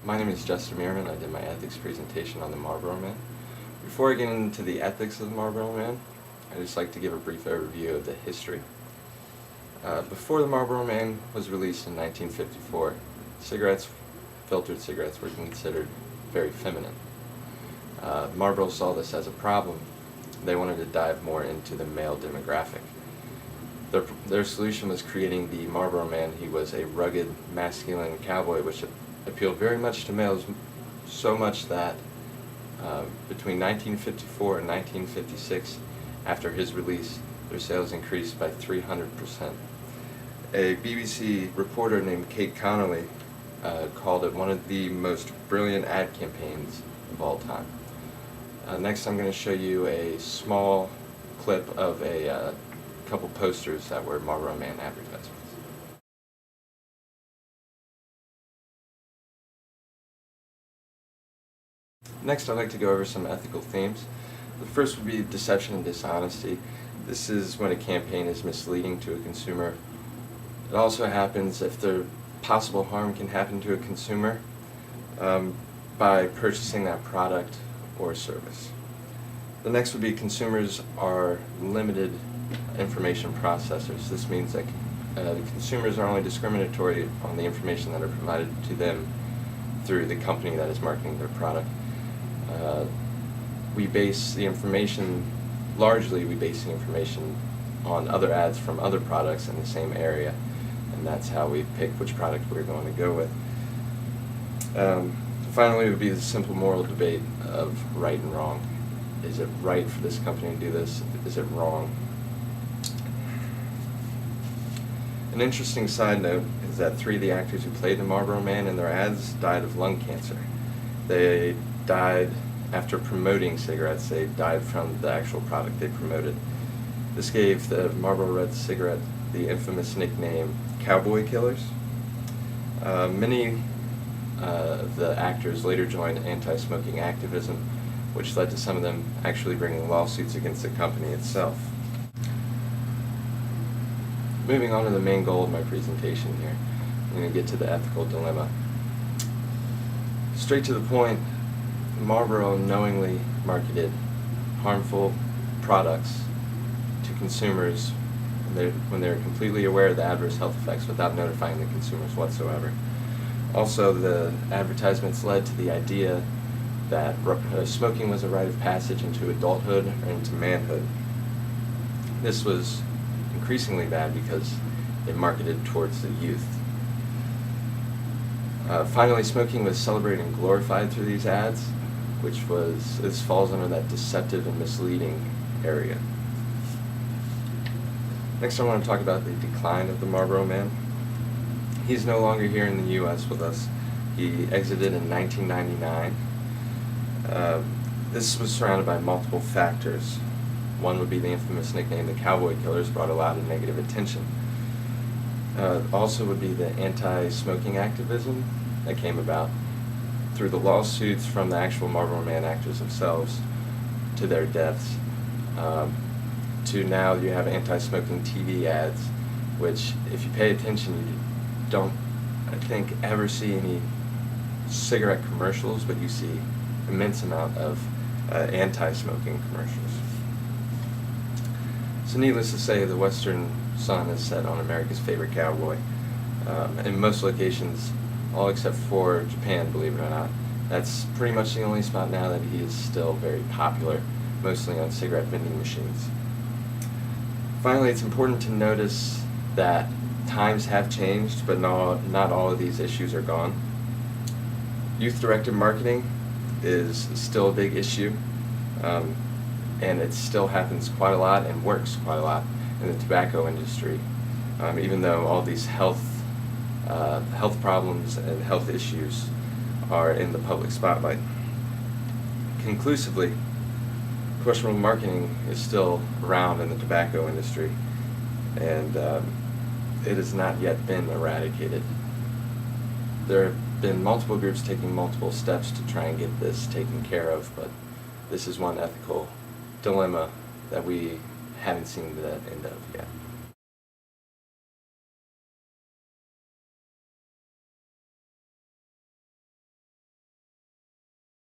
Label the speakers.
Speaker 1: My name is Justin Meerman. I did my ethics presentation on the Marlboro Man. Before I get into the ethics of the Marlboro Man, I'd just like to give a brief overview of the history. Before the Marlboro Man was released in 1954, filtered cigarettes, were considered very feminine. Marlboro saw this as a problem. They wanted to dive more into the male demographic. Their solution was creating the Marlboro Man. He was a rugged, masculine cowboy which appealed very much to males, so much that between 1954 and 1956, after his release, their sales increased by 300%. A BBC reporter named Kate Connolly called it one of the most brilliant ad campaigns of all time. Next, I'm going to show you a small clip of a couple posters that were Marlboro Man advertisements. Next, I'd like to go over some ethical themes. The first would be deception and dishonesty. This is when a campaign is misleading to a consumer. It also happens if the possible harm can happen to a consumer by purchasing that product or service. The next would be consumers are limited information processors. This means that consumers are only discriminatory on the information that are provided to them through the company that is marketing their product. We base the information on other ads from other products in the same area, and that's how we pick which product we're going to go with. Finally, it would be the simple moral debate of right and wrong. Is it right for this company to do this? Is it wrong? An interesting side note is that 3 of the actors who played the Marlboro Man in their ads died of lung cancer. They died after promoting cigarettes. They died from the actual product they promoted. This gave the Marlboro Red cigarette the infamous nickname Cowboy Killers. Many of the actors later joined anti-smoking activism, which led to some of them actually bringing lawsuits against the company itself. Moving on to the main goal of my presentation here, I'm going to get to the ethical dilemma. Straight to the point, Marlboro knowingly marketed harmful products to consumers when they're completely aware of the adverse health effects without notifying the consumers whatsoever. Also, the advertisements led to the idea that smoking was a rite of passage into adulthood or into manhood. This was increasingly bad because it marketed towards the youth. Finally, smoking was celebrated and glorified through these ads, this falls under that deceptive and misleading area. Next, I want to talk about the decline of the Marlboro Man. He's no longer here in the U.S. with us. He exited in 1999. This was surrounded by multiple factors. One would be the infamous nickname the Cowboy Killers brought a lot of negative attention. Also would be the anti-smoking activism that came about through the lawsuits from the actual Marlboro Man actors themselves to their deaths, to now you have anti-smoking TV ads, which if you pay attention you don't, I think, ever see any cigarette commercials, but you see immense amount of anti-smoking commercials. So needless to say, the Western sun is set on America's favorite cowboy. In most locations, all except for Japan, believe it or not, that's pretty much the only spot now that he is still very popular, mostly on cigarette vending machines. Finally, it's important to notice that times have changed, but not all of these issues are gone. Youth-directed marketing is still a big issue, and it still happens quite a lot and works quite a lot in the tobacco industry, even though all these health problems and health issues are in the public spotlight. Conclusively, questionable marketing is still around in the tobacco industry, and it has not yet been eradicated. There have been multiple groups taking multiple steps to try and get this taken care of, but this is one ethical dilemma that we haven't seen the end of yet.